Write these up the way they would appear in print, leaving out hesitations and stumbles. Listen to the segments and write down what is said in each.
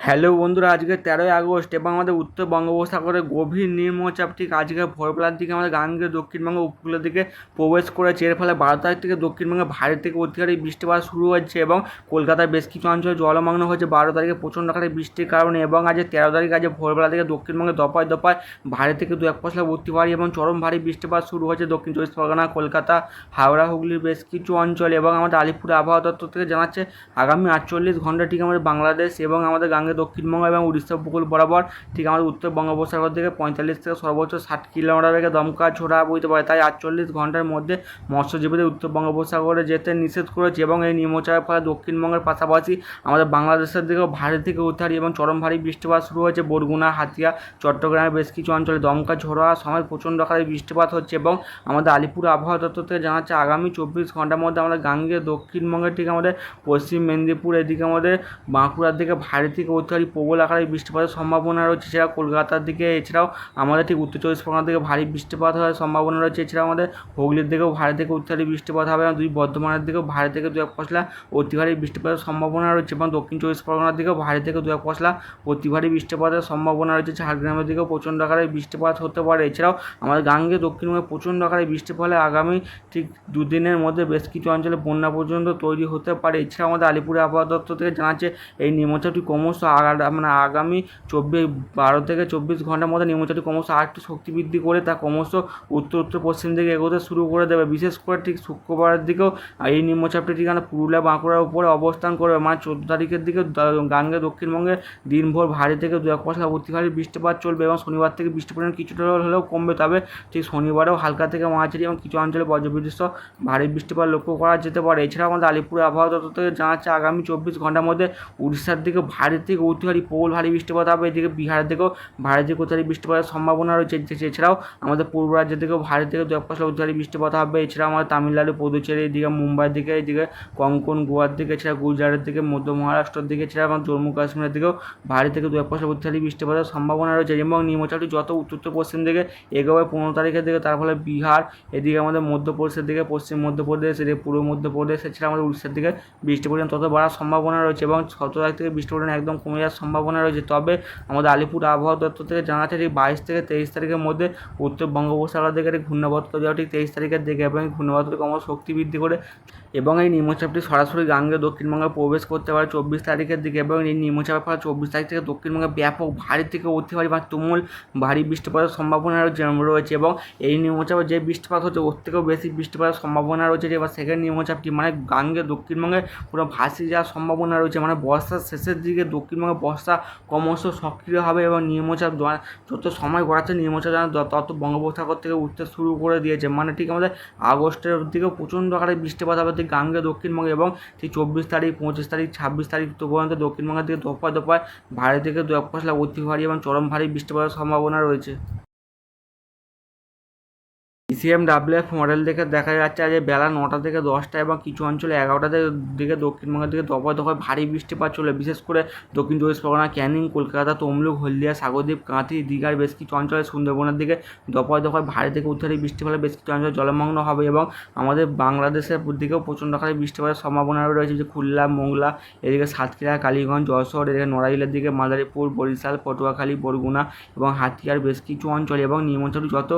Hello বন্ধুরা, আজকে 13ই August এবং আমাদের উত্তর বঙ্গোপসাগরে গভীর নিম্নচাপ ঠিক আজকে ভোরবেলার দিকে আমাদের গাঙ্গেয় দক্ষিণবঙ্গ উপকূলের দিকে প্রবেশ করেছে। এর ফলে 12 তারিখ থেকে দক্ষিণবঙ্গে ভারী থেকে অতি ভারী বৃষ্টিপাত শুরু হচ্ছে এবং কলকাতার বেশ কিছু অঞ্চলে জলমগ্ন হয়েছে 12 তারিখে প্রচণ্ড আকারে বৃষ্টির কারণে। এবং আজ 13 তারিখ আজ ভোরবেলা থেকে দক্ষিণবঙ্গে দফায় দফায় ভারী থেকে দু এক পশলা অতি ভারী এবং চরম ভারী বৃষ্টিপাত শুরু হয়েছে দক্ষিণ চব্বিশ পরগনা, কলকাতা, হাওড়া, হুগলির বেশ কিছু অঞ্চলে। এবং আমাদের আলিপুর আবহাওয়া দপ্তর থেকে জানাচ্ছে আগামী 48 ঘন্টা ঠিক আমাদের বাংলাদেশ এবং আমাদের গাঙ্গেয় দক্ষিণবঙ্গ এবং উড়িষ্যা উপকূল বরাবর ঠিক আমাদের উত্তর বঙ্গোপসাগর থেকে 45 থেকে সর্বোচ্চ 60 কিলোমিটার বেগে দমকা ঝোড়া বইতে পারে। তাই 48 ঘন্টার মধ্যে মৎস্যজীবীদের উত্তর বঙ্গোপসাগরে যেতে নিষেধ করেছে। এবং এই নিম্নচাপের ফলে দক্ষিণবঙ্গের পাশাপাশি আমাদের বাংলাদেশের দিকেও ভারী থেকে অতি ভারী এবং চরম ভারী বৃষ্টিপাত শুরু হয়েছে। বরগুনা, হাতিয়া, চট্টগ্রামের বেশ কিছু অঞ্চলে দমকা ঝোড়া সময় প্রচণ্ড আকারে বৃষ্টিপাত হচ্ছে। এবং আমাদের আলিপুর আবহাওয়া দপ্তর থেকে জানাচ্ছে আগামী 24 ঘন্টার মধ্যে আমাদের গাঙ্গেয় দক্ষিণবঙ্গের ঠিক আমাদের পশ্চিম মেদিনীপুর এদিকে আমাদের বাঁকুড়ার দিকে ভারী থেকে অতি ভারী প্রবল আকারে বৃষ্টিপাতের সম্ভাবনা রয়েছে। এছাড়াও কলকাতার দিকে, এছাড়াও আমাদের ঠিক উত্তর চব্বিশ পরগনার দিকে ভারী বৃষ্টিপাত হওয়ার সম্ভাবনা রয়েছে। এছাড়াও আমাদের হুগলির দিকেও ভারী থেকে অতি ভারী বৃষ্টিপাত হবে এবং দুই বর্ধমানের দিকেও ভারী থেকে দু এক পশলা অতি ভারী বৃষ্টিপাতের সম্ভাবনা রয়েছে। এবং দক্ষিণ চব্বিশ পরগনার দিকেও ভারী থেকে দু এক পশলা অতি ভারী বৃষ্টিপাতের সম্ভাবনা রয়েছে। ঝাড়গ্রামের দিকেও প্রচণ্ড আকারে বৃষ্টিপাত হতে পারে। এছাড়াও আমাদের গাঙ্গেয় দক্ষিণবঙ্গে প্রচণ্ড আকারে বৃষ্টির ফলে আগামী ঠিক দুদিনের মধ্যে বেশ কিছু অঞ্চলে বন্যা পর্যন্ত তৈরি হতে পারে। এছাড়াও আমাদের আলিপুরে আবহাওয়া দপ্তর থেকে জানাচ্ছে এই নিম্নচাপটি ক্রমশ আগামী 12 থেকে 24 ঘন্টার মধ্যে নিম্নচাপটি ক্রমশ আরেকটু শক্তি বৃদ্ধি করে তা ক্রমশ উত্তর উত্তর পশ্চিম দিকে এগোতে শুরু করে দেবে। বিশেষ করে ঠিক শুক্রবারের দিকেও এই নিম্নচাপটি ঠিকানা পুরুলিয়া, বাঁকুড়ার উপরে অবস্থান করবে। মানে 14 তারিখের দিকে গাঙ্গেয় দক্ষিণবঙ্গে দিনভর ভারী থেকে দু এক পশলা অতি ভারী বৃষ্টিপাত চলবে এবং শনিবার থেকে বৃষ্টির পরিমাণ কিছুটা হলেও কমবে। তবে ঠিক শনিবারেও হালকা থেকে মাঝারি এবং কিছু অঞ্চলে বজ্রবিদ্যুৎ সহ ভারী বৃষ্টিপাত লক্ষ্য করা যেতে পারে। এছাড়াও আমাদের আলিপুর আবহাওয়া দপ্তর থেকে জানাচ্ছে আগামী 24 ঘন্টার মধ্যে উড়িষ্যার দিকে ভারী থেকে অতি ভারী প্রবল ভারী বৃষ্টিপাত হবে। এদিকে বিহারের দিকেও ভারী থেকে অতি ভারী বৃষ্টিপাতের সম্ভাবনা রয়েছে। এছাড়াও আমাদের পূর্ব রাজ্যের দিকেও ভারী থেকে দু এক পশলা অতি ভারী বৃষ্টিপাত হবে। এছাড়াও আমাদের তামিলনাড়ু, পুদুচেরি, এদিকে মুম্বাইয়ের দিকে, এদিকে কঙ্কন, গোয়ার দিকে, এছাড়া গুজরাটের দিকে, মধ্য মহারাষ্ট্রের দিকে, এছাড়া আমার জম্মু কাশ্মীরের দিকেও ভারী থেকে দু এক পশলা অতি ভারী বৃষ্টিপাতের সম্ভাবনা রয়েছে। এবং নিম্নচাপটি যত উত্তর পশ্চিম দিকে এগোবে 15 তারিখের দিকে তার ফলে বিহার, এদিকে আমাদের মধ্যপ্রদেশের দিকে, পশ্চিম মধ্যপ্রদেশ, এদিকে পূর্ব মধ্যপ্রদেশ, এছাড়া আমাদের উড়িষ্যার দিকে বৃষ্টি পরিমাণ তত বাড়ার সম্ভাবনা রয়েছে। এবং 17 তারিখ থেকে বৃষ্টি পরিমাণ একদম কমে যাওয়ার সম্ভাবনা রয়েছে। তবে আমাদের আলিপুর আবহাওয়া দপ্তর থেকে জানাচ্ছে ঠিক 22 থেকে 23 তারিখের মধ্যে উত্তর বঙ্গোপসাগর দিকে ঘূর্ণাবর্ত দেওয়া ঠিক 23 তারিখের দিকে এবং ঘূর্ণাবর্তটি ক্রমশ শক্তি বৃদ্ধি করে এবং এই নিম্নচাপটি সরাসরি গাঙ্গেয় দক্ষিণবঙ্গে প্রবেশ করতে পারে 24 তারিখের দিকে। এবং এই নিম্নচাপের ফলে 24 তারিখ থেকে দক্ষিণবঙ্গে ব্যাপক ভারী থেকে অতি ভারী বা তুমুল ভারী বৃষ্টিপাতের সম্ভাবনা রয়েছে। এবং এই নিম্নচাপে যে বৃষ্টিপাত হচ্ছে ওর থেকেও বেশি বৃষ্টিপাতের সম্ভাবনা রয়েছে। এবার সেকেন্ড নিম্নচাপটি মানে গাঙ্গেয় দক্ষিণবঙ্গে পুরো ভাসিয়ে যাওয়ার সম্ভাবনা রয়েছে। মানে বর্ষার শেষের দিকে দক্ষিণবঙ্গে বর্ষা ক্রমশ সক্রিয় হবে এবং নিম্নচাপ যত সময় গড়াচ্ছে নিম্নচাপ তত বঙ্গোপসাগর থেকে উঠতে শুরু করে দিয়েছে। মানে ঠিক আমাদের আগস্টের দিকেও প্রচণ্ড আকারে বৃষ্টিপাত হবে ঠিক গাঙ্গেয় দক্ষিণবঙ্গে। এবং ঠিক 24 তারিখ, 25 তারিখ, 26 তারিখ পর্যন্ত দক্ষিণবঙ্গের দিকে দফায় দফায় ভারী থেকে দু এক পশলা অতি ভারী এবং চরম ভারী বৃষ্টিপাতের সম্ভাবনা রয়েছে। ইসিএমডাব্লিউএফ মডেল দেখে দেখা যাচ্ছে আজ বেলা 9টা থেকে 10টা এবং কিছু অঞ্চলে 11টার দিকে দক্ষিণবঙ্গের দিকে দফায় দফায় ভারী বৃষ্টিপাত চলে। বিশেষ করে দক্ষিণ চব্বিশ পরগনা, ক্যানিং, কলকাতা, তমলুক, হলদিয়া, সাগরদ্বীপ, কাঁথি, দীঘার বেশ কিছু অঞ্চলে, সুন্দরবনের দিকে দফায় দফায় ভারী থেকে অতি ভারী বৃষ্টি ফলে বেশ কিছু অঞ্চলে জলমগ্ন হবে। এবং আমাদের বাংলাদেশের দিকেও প্রচণ্ড আকারে বৃষ্টিপাতের সম্ভাবনা রয়েছে যে খুলনা, মোংলা, এদিকে সাতক্ষীরা, কালীগঞ্জ, যশোর, এদিকে নড়াইলের দিকে, মাদারীপুর, বরিশাল, পটুয়াখালী, বরগুনা এবং হাতিয়ার বেশ কিছু অঞ্চলে। এবং নিম্নচাপটি যত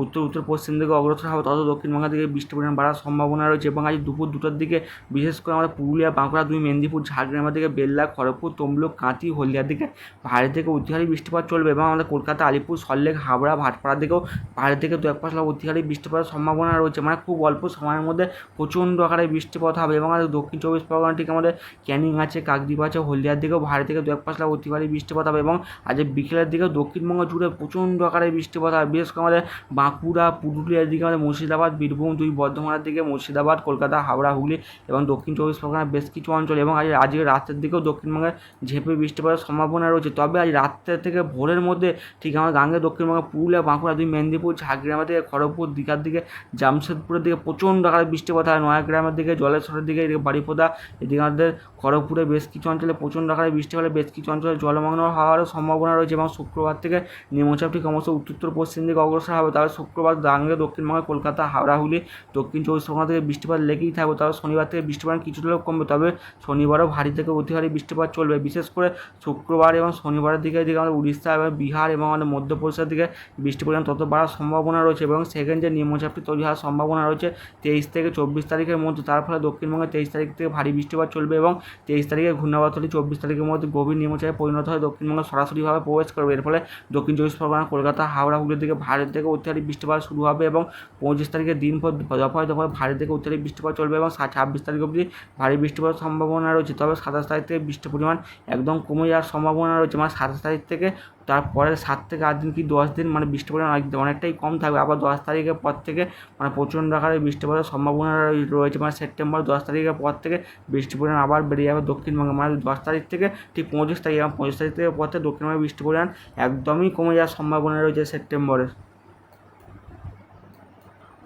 উত্তর পশ্চিম দিকে অগ্রসর হবে তত দক্ষিণবঙ্গের দিকে বৃষ্টির পরিমাণ বাড়ার সম্ভাবনা রয়েছে। এবং আজ দুপুর 2টার দিকে বিশেষ করে আমাদের পুরুলিয়া, বাঁকুড়া, দুই মেদিনীপুর, ঝাড়গ্রামের দিকে, বেল্লা, খড়গপুর, তমলুক, কাঁথি, হলদিয়ার দিকে ভারী থেকে অতি ভারী বৃষ্টিপাত চলবে। এবং আমাদের কলকাতা, আলিপুর, সল্টলেক, হাবড়া, ভাটপাড়ার দিকেও ভারী থেকে দু এক পশলা অতি ভারী বৃষ্টিপাতের সম্ভাবনা রয়েছে। মানে খুব অল্প সময়ের মধ্যে প্রচণ্ড আকারে বৃষ্টিপাত হবে। এবং আমাদের দক্ষিণ চব্বিশ পরগনা ঠিক আমাদের ক্যানিং আছে, কাকদ্বীপ আছে, হলদিয়ার দিকেও ভারী থেকে দু এক পশলা অতি ভারী বৃষ্টিপাত হবে। এবং আজ বিকেলের দিকে দক্ষিণবঙ্গ জুড়ে প্রচণ্ড আকারে বৃষ্টিপাত হবে। বিশেষ করে আমাদের বাঁকুড়া, পুরুলিয়ার দিকে, আমাদের মুর্শিদাবাদ, বীরভূম, দুই বর্ধমানের দিকে, মুর্শিদাবাদ, কলকাতা, হাওড়া, হুগলি এবং দক্ষিণ চব্বিশ পরগনার বেশ কিছু অঞ্চল। এবং আজকে রাতের দিকেও দক্ষিণবঙ্গে ঝেঁপে বৃষ্টিপাতের সম্ভাবনা রয়েছে। তবে আজ রাত্রে থেকে ভোরের মধ্যে ঠিক আমার গাঙ্গে দক্ষিণবঙ্গে পুরুলিয়া, বাঁকুড়া, দুই মেদিনীপুর, ঝাড়গ্রামের দিকে, খড়গপুর, দীঘার দিকে, জামশেদপুরের দিকে প্রচণ্ড আকারে বৃষ্টিপাত হয়। নয়াগ্রামের দিকে, জলেশ্বরের দিকে, এদিকে বাড়িপোদা, এদিকে আমাদের খড়গপুরে বেশ কিছু অঞ্চলে প্রচণ্ড আকারে বৃষ্টি হলে বেশ কিছু অঞ্চলে জলমগ্ন হওয়ারও সম্ভাবনা রয়েছে। এবং শুক্রবার থেকে নিম্নচাপটি ক্রমশ উত্তর পশ্চিম দিকে অগ্রসর হবে। তবে শুক্রবার গাঙ্গে দক্ষিণবঙ্গে কলকাতা, হাওড়া, হুগলি, দক্ষিণ চব্বিশ পরগনা থেকে বৃষ্টিপাত লেগেই থাকবে। তবে শনিবার থেকে বৃষ্টিপাত কিছুটা কমবে, তবে শনিবারও ভারী থেকে অতি ভারী বৃষ্টিপাত চলবে। বিশেষ করে শুক্রবার এবং শনিবারের দিকে আমাদের উড়িষ্যা এবং বিহার এবং আমাদের মধ্যপ্রদেশের দিকে বৃষ্টি পরিমাণ তত বাড়ার সম্ভাবনা রয়েছে এবং সেকেন্ড যে নিম্নচাপটি তৈরি হওয়ার সম্ভাবনা রয়েছে 23 থেকে 24 তারিখের মধ্যে। তার ফলে দক্ষিণবঙ্গে 23 তারিখ থেকে ভারী বৃষ্টিপাত চলবে এবং 23 তারিখে ঘূর্ণাবর্তটি 24 তারিখের মধ্যে গভীর নিম্নচাপে পরিণত হয়ে দক্ষিণবঙ্গে সরাসরিভাবে প্রবেশ করবে। এর ফলে দক্ষিণ চব্বিশ পরগনা, কলকাতা, হাওড়া, হুগলির দিকে ভারী থেকে অতি ভারী বৃষ্টিপাত শুরু হবে এবং 25 তারিখের দিনভর দফায় দফায় ভারী থেকে অতি ভারী বৃষ্টিপাত চলবে এবং 26 তারিখ অবধি ভারী বৃষ্টিপাতের সম্ভাবনা রয়েছে। তবে 27 তারিখ থেকে বৃষ্টির পরিমাণ একদম কমে যাওয়ার সম্ভাবনা রয়েছে, মানে 27 তারিখ থেকে তারপরে 7 থেকে 8 দিন কি 10 দিন মানে বৃষ্টির পরিমাণ অনেকটাই কম থাকবে। আবার 10 তারিখের পর থেকে মানে প্রচণ্ড আকারে বৃষ্টিপাতের সম্ভাবনা রয়েছে, মানে সেপ্টেম্বর 10 তারিখের পর থেকে বৃষ্টির পরিমাণ আবার বেড়ে যাবে দক্ষিণবঙ্গে। মানে 10 তারিখ থেকে ঠিক 25 তারিখ এবং 25 তারিখ থেকে পর থেকে দক্ষিণবঙ্গে বৃষ্টির পরিমাণ একদমই কমে যাওয়ার সম্ভাবনা রয়েছে সেপ্টেম্বরে।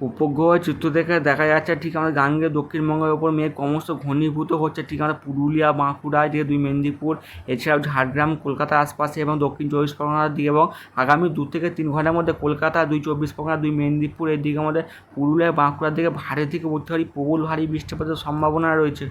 উপগ্রহের চিত্র দেখে দেখা যাচ্ছে ঠিক আমাদের গাঙ্গেয় দক্ষিণবঙ্গের ওপর মেঘ ক্রমশ ঘনীভূত হচ্ছে। ঠিক আমাদের পুরুলিয়া, বাঁকুড়া, এদিকে 2 মেদিনীপুর, এছাড়াও ঝাড়গ্রাম, কলকাতার আশপাশে এবং দক্ষিণ চব্বিশ পরগনার দিকে এবং আগামী 2 থেকে 3 ঘন্টার মধ্যে কলকাতা, 2 চব্বিশ পরগনা, 2 মেদিনীপুর, এদিকে আমাদের পুরুলিয়া, বাঁকুড়ার দিকে ভারী থেকে অতি ভারী প্রবল ভারী বৃষ্টিপাতের সম্ভাবনা রয়েছে।